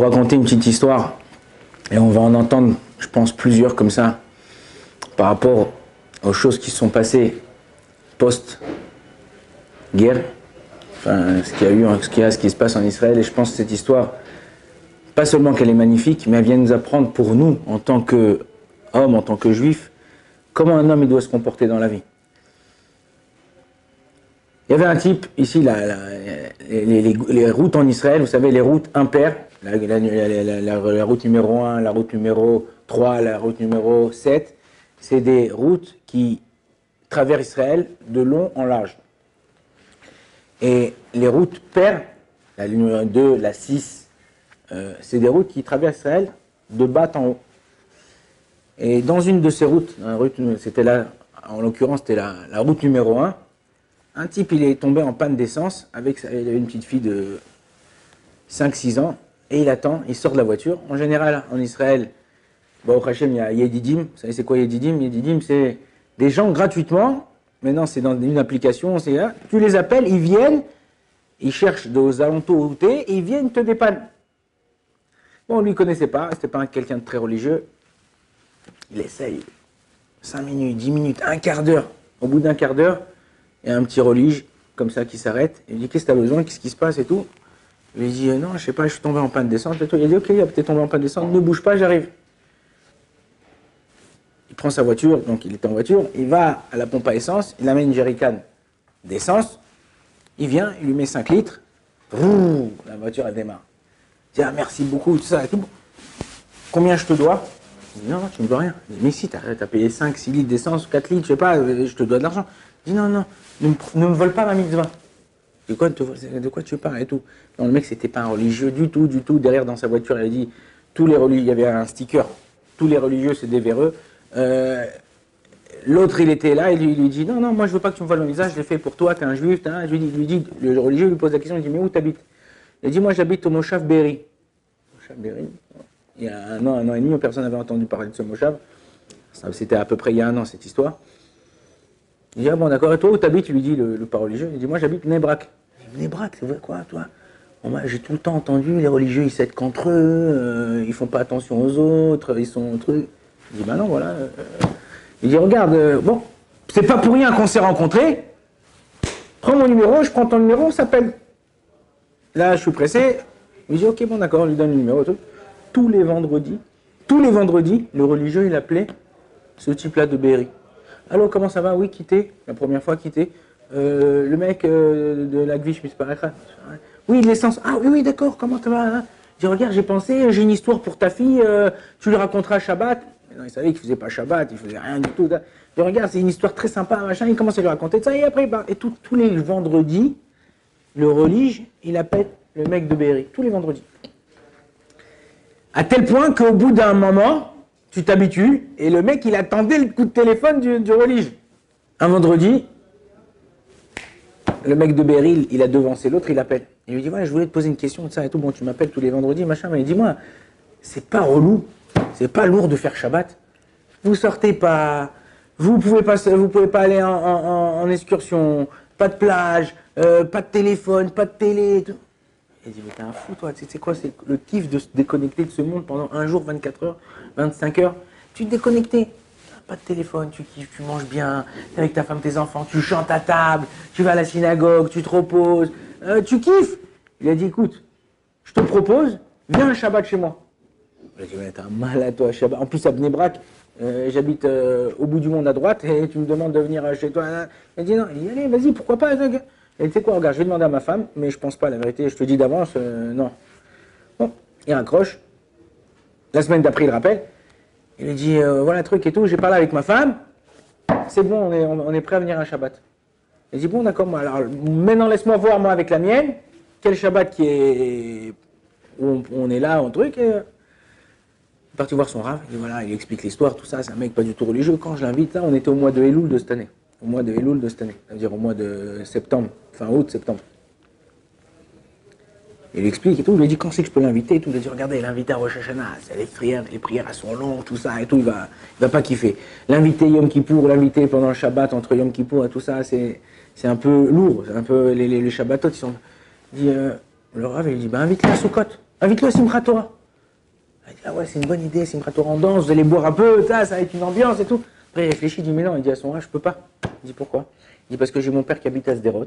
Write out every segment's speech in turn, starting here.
vous raconter une petite histoire, et on va en entendre, je pense, plusieurs comme ça, par rapport aux choses qui se sont passées post-guerre, enfin, ce qu'il y a eu, ce qui se passe en Israël, et je pense que cette histoire, pas seulement qu'elle est magnifique, mais elle vient nous apprendre pour nous, en tant qu'hommes, en tant que juifs, comment un homme il doit se comporter dans la vie. Il y avait un type, ici, les routes en Israël, vous savez, les routes impaires, la route numéro 1, la route numéro 3, la route numéro 7, c'est des routes qui traversent Israël de long en large. Et les routes paires, la numéro 2, la 6, c'est des routes qui traversent Israël de bas en haut. Et dans une de ces routes, c'était là, en l'occurrence, c'était la route numéro 1 type, il est tombé en panne d'essence, il avait une petite fille de 5-6 ans, et il attend, il sort de la voiture. En général, en Israël, au Hachem, il y a Yedidim. Vous savez c'est quoi Yedidim? Yedidim, c'est des gens gratuitement, maintenant c'est dans une application, tu les appelles, ils viennent, ils cherchent aux alentours où tu es, et ils viennent te dépanner. Bon, on ne lui connaissait pas, c'était pas quelqu'un de très religieux. Il essaye 5 minutes, 10 minutes, un quart d'heure. Au bout d'un quart d'heure, il y a un petit religieux comme ça qui s'arrête. Il dit qu'est-ce que tu as besoin, qu'est-ce qui se passe et tout. Il lui dit non, je sais pas, je suis tombé en panne d'essence et tout. Il dit ok, t'es tombé en panne d'essence, ne bouge pas, j'arrive. Il prend sa voiture, donc il est en voiture, il va à la pompe à essence, il amène une jerrycan d'essence, il vient, il lui met 5 litres, la voiture elle démarre. Il dit ah merci beaucoup, tout ça et tout. Combien je te dois? Il dit non, tu ne me dois rien. Il dit mais si, t'as payé 5, 6 litres d'essence, 4 litres, je sais pas, je te dois de l'argent. Il dit non, ne me vole pas ma mitzvah. De quoi tu parles et tout. Non, le mec c'était pas un religieux du tout. Derrière dans sa voiture, il a dit tous les religieux, il y avait un sticker, tous les religieux c'est des véreux. L'autre il était là, il lui dit non, moi je veux pas que tu me voles mon visage, je l'ai fait pour toi, t'es un juif, je lui dis, le religieux lui pose la question, il dit mais où t'habites? Il dit moi j'habite au Moshav Be'eri. Moshav Be'eri. Il y a un an et demi, personne n'avait entendu parler de ce Moshav. C'était à peu près il y a un an cette histoire. Il dit ah bon d'accord, et toi où t'habites? Il lui dit le pas religieux, il dit moi j'habite Bnei-Brak. Bnei-Brak, c'est vrai quoi toi? Bon, moi j'ai tout le temps entendu les religieux ils s'aident qu'entre eux, ils font pas attention aux autres, ils sont trucs. Il dit bah non voilà. Il dit regarde, bon, c'est pas pour rien qu'on s'est rencontrés. Prends mon numéro, je prends ton numéro, on s'appelle. Là je suis pressé. Il dit ok bon d'accord, on lui donne le numéro. Tous les vendredis, le religieux il appelait ce type-là de Be'eri. Allô, comment ça va? Oui, quitté. La première fois quitté. Le mec de la Gvish Misparecha. Oui, l'essence. Ah oui, d'accord, comment ça va? Hein? Je dis, regarde, j'ai pensé, j'ai une histoire pour ta fille, tu lui raconteras Shabbat. Mais non, il savait qu'il faisait pas Shabbat, il faisait rien du tout. Je dis, regarde, c'est une histoire très sympa, machin. Il commence à lui raconter ça, et après, et tous les vendredis, le religieux, il appelle le mec de Be'eri. Tous les vendredis. À tel point qu'au bout d'un moment, tu t'habitues, et le mec, il attendait le coup de téléphone du religieux. Un vendredi, le mec de Be'eri, il a devancé l'autre, il appelle. Il lui dit, ouais, je voulais te poser une question de ça et tout, bon, tu m'appelles tous les vendredis, machin, mais dis-moi, c'est pas relou, c'est pas lourd de faire Shabbat. Vous sortez pas, vous pouvez pas aller en excursion, pas de plage, pas de téléphone, pas de télé, tout. Il dit, mais t'es un fou, toi, tu sais quoi, c'est le kiff de se déconnecter de ce monde pendant un jour, 24 heures, 25 heures. Tu te déconnectais, pas de téléphone, tu kiffes, tu manges bien, t'es avec ta femme, tes enfants, tu chantes à table, tu vas à la synagogue, tu te reposes, tu kiffes. Il a dit, écoute, je te propose, viens un Shabbat chez moi. Il a dit, mais t'es un malade, toi, Shabbat. En plus, à Bnei-Brak, j'habite au bout du monde à droite, et tu me demandes de venir chez toi. Il a dit, non, il dit, allez, vas-y, pourquoi pas. Et tu sais quoi, regarde, je vais demander à ma femme, mais je pense pas, la vérité, je te dis d'avance, non. Bon, il raccroche. La semaine d'après, il rappelle. Il lui dit, voilà le truc et tout, j'ai parlé avec ma femme, c'est bon, on est prêt à venir un Shabbat. Il dit, bon, d'accord, alors maintenant laisse-moi voir, moi, avec la mienne, quel Shabbat où on est là, un truc. Il est parti voir son Rav, et voilà, il explique l'histoire, tout ça, c'est un mec pas du tout religieux. Quand je l'invite, là, on était au mois de Elul de cette année. C'est-à-dire au mois de septembre, fin août, septembre. Il explique et tout, il lui dit quand c'est que je peux l'inviter et tout. Il lui dit regardez, l'inviter à Rosh Hashanah, c'est les prières elles sont longues, tout ça et tout, il va pas kiffer. L'inviter Yom Kippour, l'inviter pendant le Shabbat entre Yom Kippour et tout ça, c'est un peu lourd, c'est un peu les Shabbatot, ils sont. Il dit, le Rav, il dit invite-le à Sukkot. Invite-le à Simchat Torah. Elle dit, ah ouais, c'est une bonne idée, Simchat Torah, on danse, vous allez boire un peu, ça va être une ambiance et tout. Après, il réfléchit, il dit, mais non, il dit à son âge, je peux pas. Il dit, pourquoi? Il dit, parce que j'ai mon père qui habite à Sderot,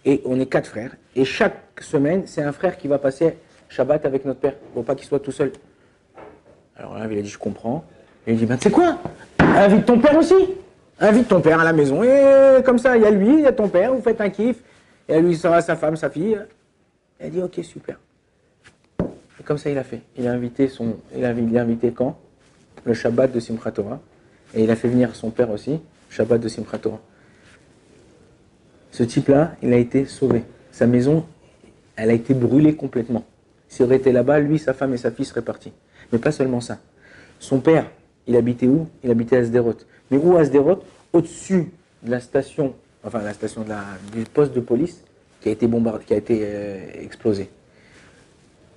et on est 4 frères, et chaque semaine, c'est un frère qui va passer Shabbat avec notre père, pour pas qu'il soit tout seul. Alors là, il a dit, je comprends. Et il dit, ben, tu sais quoi? Invite ton père aussi. Invite ton père à la maison, et comme ça, il y a lui, il y a ton père, vous faites un kiff, et à lui, il sera sa femme, sa fille. Il a dit, ok, super. Et comme ça, il a fait. Il a invité quand? Le Shabbat de Simchat Torah. Et il a fait venir son père aussi, Shabbat de Simchat Torah. Ce type-là, il a été sauvé. Sa maison, elle a été brûlée complètement. S'il aurait été là-bas, lui, sa femme et sa fille seraient partis. Mais pas seulement ça. Son père, il habitait où? Il habitait à Sderot. Mais où à Sderot? Au-dessus de la station, enfin la station du poste de police qui a été bombardé, qui a été explosé.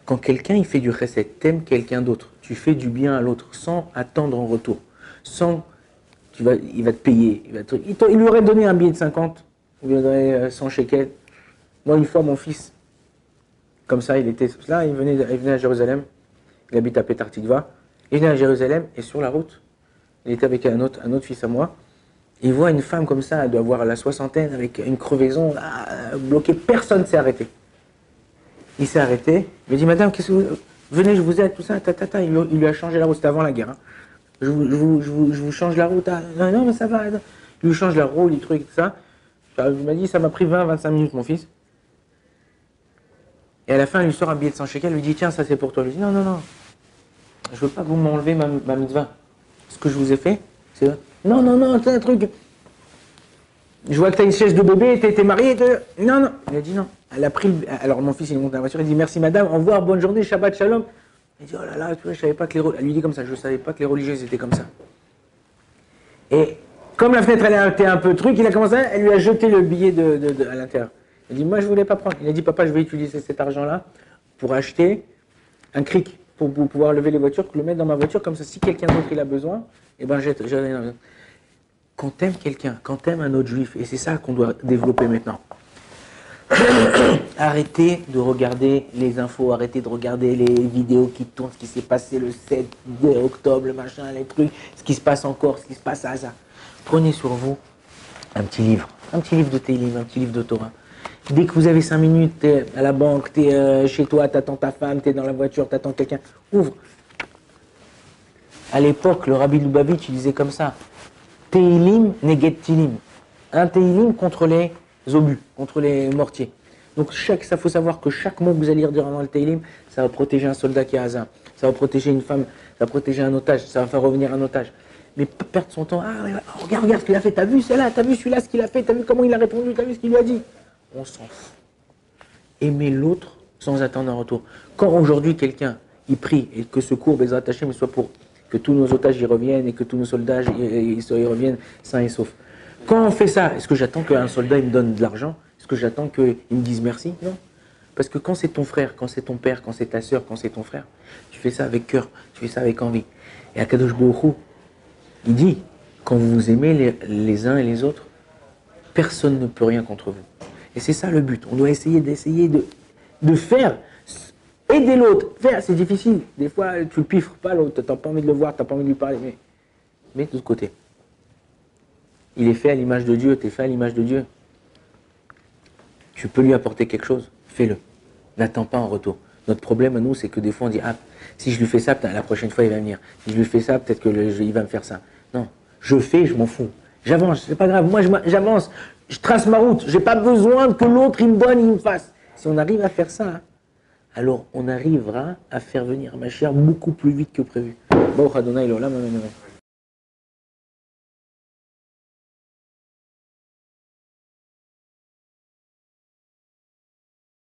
Quand quelqu'un il fait du chesed, t'aimes quelqu'un d'autre, tu fais du bien à l'autre sans attendre en retour, sans, il va te payer, il lui aurait donné un billet de 50, il lui aurait donné 100 shekels. Moi une fois mon fils, comme ça il était là, il venait à Jérusalem, il habite à Petar Tikva, il venait à Jérusalem et sur la route, il était avec un autre fils à moi, il voit une femme comme ça, elle doit avoir la soixantaine avec une crevaison là, bloquée, personne ne s'est arrêté. Il s'est arrêté, il m'a dit, madame, qu'est-ce que vous... Venez, je vous aide, tout ça, Il lui a changé la route, c'était avant la guerre. Hein. Je vous change la route. Ah, non, mais ça va. Il lui change la roue, les trucs, tout ça. Il m'a dit, ça m'a pris 20-25 minutes, mon fils. Et à la fin, il lui sort un billet de 100 shekels, il lui dit, tiens, ça c'est pour toi. Il lui dit, non, je veux pas que vous m'enlevez ma mitzvah. Ce que je vous ai fait, c'est... Non, c'est un truc... Je vois que tu as une chaise de bébé, t'es marié, Non. Il a dit non. Elle a pris Alors mon fils, il monte dans la voiture, il dit merci madame, au revoir, bonne journée, Shabbat Shalom. Il dit oh là là, tu vois, je savais pas que elle lui dit comme ça, je savais pas que les religieuses étaient comme ça. Et comme la fenêtre, elle était un peu truc, il a commencé, elle lui a jeté le billet à l'intérieur. Il dit moi je voulais pas prendre. Il a dit papa, je vais utiliser cet argent-là pour acheter un cric, pour pouvoir lever les voitures, pour le mettre dans ma voiture, comme ça si quelqu'un d'autre il a besoin, et ben j'ai quand t'aimes quelqu'un, quand t'aimes un autre juif, et c'est ça qu'on doit développer maintenant. Arrêtez de regarder les infos, arrêtez de regarder les vidéos qui tournent, ce qui s'est passé le 7 octobre, le machin, les trucs, ce qui se passe encore, ce qui se passe à ça. Prenez sur vous un petit livre de Télim, un petit livre de Torah. Dès que vous avez 5 minutes, t'es à la banque, t'es chez toi, t'attends ta femme, t'es dans la voiture, t'attends quelqu'un, ouvre. À l'époque, le Rabbi Lubavitch, il disait comme ça. Teilim neget tilim. Un teilim contre les obus, contre les mortiers. Donc ça faut savoir que chaque mot que vous allez lire durant le teilim, ça va protéger un soldat qui a hasard, ça va protéger une femme, ça va protéger un otage, ça va faire revenir un otage. Mais pas perdre son temps, regarde ce qu'il a fait, t'as vu celle-là, t'as vu celui-là ce qu'il a fait, t'as vu comment il a répondu, t'as vu ce qu'il lui a dit. On s'en fout. Aimer l'autre sans attendre un retour. Quand aujourd'hui quelqu'un, il prie et que ce cours Bezrat Hashem soit pour que tous nos otages y reviennent et que tous nos soldats y reviennent sains et saufs. Quand on fait ça, est-ce que j'attends qu'un soldat il me donne de l'argent? Est-ce que j'attends qu'il me dise merci? Non. Parce que quand c'est ton frère, quand c'est ton père, quand c'est ta soeur, quand c'est ton frère, tu fais ça avec cœur, tu fais ça avec envie. Et Akadosh Baruch Hu, il dit, quand vous vous aimez les uns et les autres, personne ne peut rien contre vous. Et c'est ça le but. On doit essayer de faire... Aider l'autre, c'est difficile. Des fois, tu le piffres pas l'autre, tu n'as pas envie de le voir, tu n'as pas envie de lui parler. Mais de l'autre côté, il est fait à l'image de Dieu, tu es fait à l'image de Dieu. Tu peux lui apporter quelque chose, fais-le. N'attends pas en retour. Notre problème à nous, c'est que des fois on dit ah, si je lui fais ça, la prochaine fois il va venir. Si je lui fais ça, peut-être qu'il va me faire ça. Non, je fais, je m'en fous. J'avance, c'est pas grave. Moi, j'avance, je trace ma route. J'ai pas besoin que l'autre il me donne, il me fasse. Si on arrive à faire ça, alors on arrivera à faire venir Mashiach beaucoup plus vite que prévu. Baruch Adonai l'olam, amen, amen.